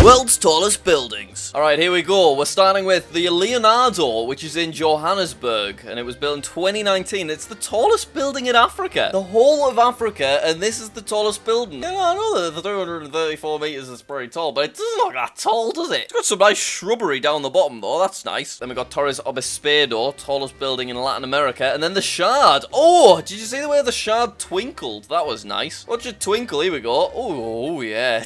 World's tallest buildings. Alright, here we go. We're starting with the Leonardo, which is in Johannesburg, and it was built in 2019. It's the tallest building in Africa. The whole of Africa, and this is the tallest building. Yeah, I know that the 334 meters is pretty tall, but it doesn't look that tall, does it? It's got some nice shrubbery down the bottom, though. That's nice. Then we got Torres Obispedo, tallest building in Latin America, and then the Shard. Oh, did you see the way the Shard twinkled? That was nice. Watch it twinkle. Here we go. Oh, yeah.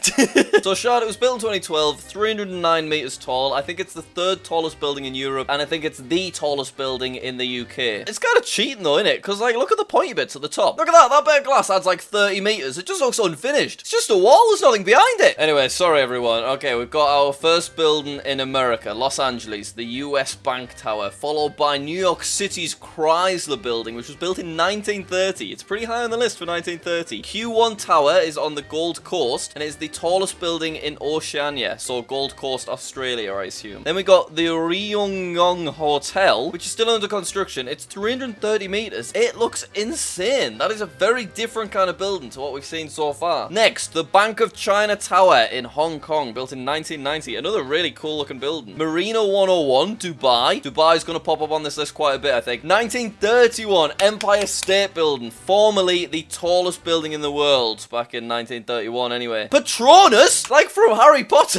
So Shard, it was built in 2012, 309 meters tall. I think it's the third tallest building in Europe, and I think it's the tallest building in the UK. It's kind of cheating though, isn't it? Because like, look at the pointy bits at the top. Look at that. That bit of glass adds like 30 meters. It just looks unfinished. It's just a wall. There's nothing behind it. Anyway, sorry everyone. Okay, we've got our first building in America, Los Angeles, the US Bank Tower, followed by New York City's Chrysler Building, which was built in 1930. It's pretty high on the list for 1930. Q1 Tower is on the Gold Coast, and it's the tallest building in Oceania, so Gold Coast, Australia, I assume. Then we got the Ryongong Hotel, which is still under construction. It's 330 meters. It looks insane. That is a very different kind of building to what we've seen so far. Next, the Bank of China Tower in Hong Kong, built in 1990. Another really cool looking building. Marina 101, Dubai. Dubai's going to pop up on this list quite a bit, I think. 1931, Empire State Building, formerly the tallest building in the world, back in 1931 anyway. Patronus, like from Harry Potter.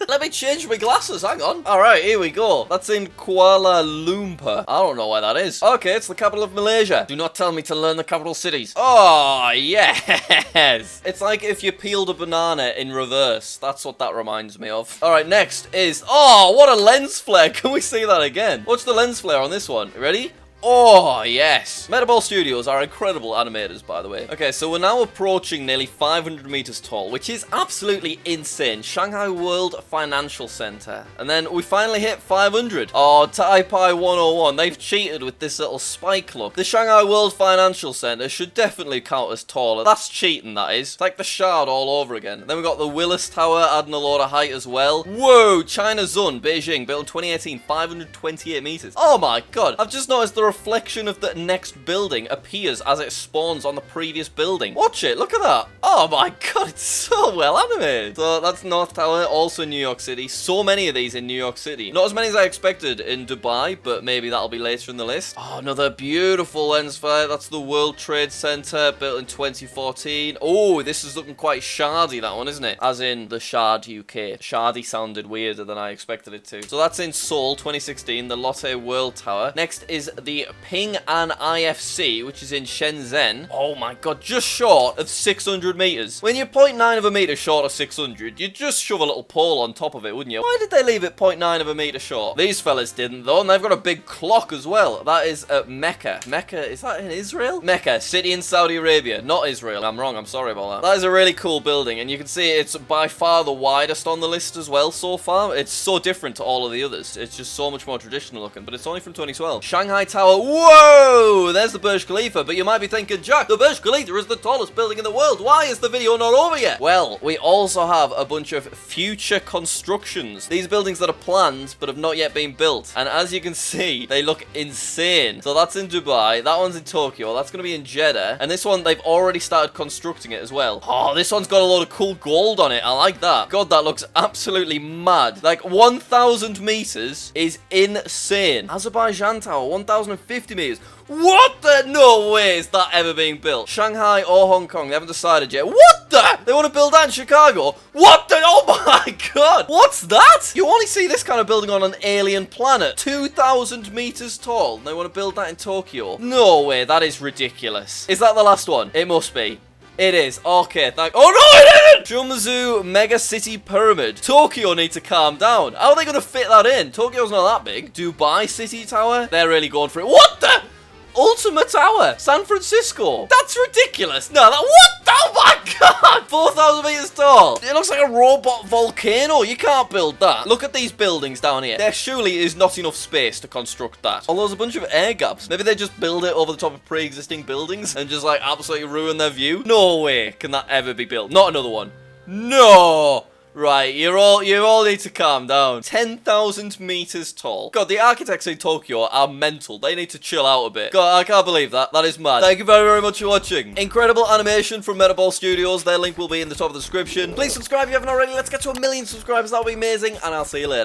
Let me change my glasses, hang on. Alright, here we go. That's in Kuala Lumpur. I don't know where that is. Okay, it's the capital of Malaysia. Do not tell me to learn the capital cities. Oh, yes. It's like if you peeled a banana in reverse. That's what that reminds me of. Alright, next is... Oh, what a lens flare. Can we see that again? Watch the lens flare on this one. Ready? Oh, yes. Metaball Studios are incredible animators, by the way. Okay, so we're now approaching nearly 500 meters tall, which is absolutely insane. Shanghai World Financial Center. And then we finally hit 500. Oh, Taipei 101. They've cheated with this little spike look. The Shanghai World Financial Center should definitely count as taller. That's cheating, that is. It's like the Shard all over again. Then we got the Willis Tower adding a lot of height as well. Whoa, China Zun, Beijing, built in 2018, 528 meters. Oh my god. I've just noticed the reflection of the next building appears as it spawns on the previous building. Watch it, look at that. Oh my god, it's so well animated. So that's North Tower, also in New York City. So many of these in New York City. Not as many as I expected in Dubai, but maybe that'll be later in the list. Oh, another beautiful lens flare. That's the World Trade Center, built in 2014. Oh, this is looking quite shardy, that one, isn't it? As in the Shard UK. Shardy sounded weirder than I expected it to. So that's in Seoul, 2016, the Lotte World Tower. Next is the Ping An IFC, which is in Shenzhen. Oh my god, just short of 600 meters. When you're 0.9 of a meter short of 600, you'd just shove a little pole on top of it, wouldn't you? Why did they leave it 0.9 of a meter short? These fellas didn't, though, and they've got a big clock as well. That is at Mecca. Mecca, is that in Israel? Mecca, city in Saudi Arabia, not Israel. I'm wrong, I'm sorry about that. That is a really cool building, and you can see it's by far the widest on the list as well so far. It's so different to all of the others. It's just so much more traditional looking, but it's only from 2012. Shanghai Tower. Whoa! There's the Burj Khalifa, but you might be thinking, Jack, the Burj Khalifa is the tallest building in the world. Why is the video not over yet? Well, we also have a bunch of future constructions. These buildings that are planned, but have not yet been built. And as you can see, they look insane. So that's in Dubai. That one's in Tokyo. That's going to be in Jeddah. And this one, they've already started constructing it as well. Oh, this one's got a lot of cool gold on it. I like that. God, that looks absolutely mad. Like, 1,000 meters is insane. Azerbaijan Tower, 1,050 meters. What the? No way is that ever being built. Shanghai or Hong Kong, they haven't decided yet. What the? They want to build that in Chicago? What the? Oh my god. What's that? You only see this kind of building on an alien planet. 2,000 meters tall. And they want to build that in Tokyo. No way. That is ridiculous. Is that the last one? It must be. It is. Okay, oh no, it isn't! Shumzu Mega City Pyramid. Tokyo need to calm down. How are they going to fit that in? Tokyo's not that big. Dubai City Tower. They're really going for it. What the? Ultima Tower, San Francisco. That's ridiculous. No, that what? Oh my god! 4,000 meters tall. It looks like a robot volcano. You can't build that. Look at these buildings down here. There surely is not enough space to construct that. Although there's a bunch of air gaps. Maybe they just build it over the top of pre-existing buildings and just like absolutely ruin their view. No way can that ever be built. Not another one. No. Right, you all need to calm down. 10,000 meters tall. God, the architects in Tokyo are mental. They need to chill out a bit. God, I can't believe that. That is mad. Thank you very, very much for watching. Incredible animation from Metaball Studios. Their link will be in the top of the description. Please subscribe if you haven't already. Let's get to 1 million subscribers. That'll be amazing. And I'll see you later.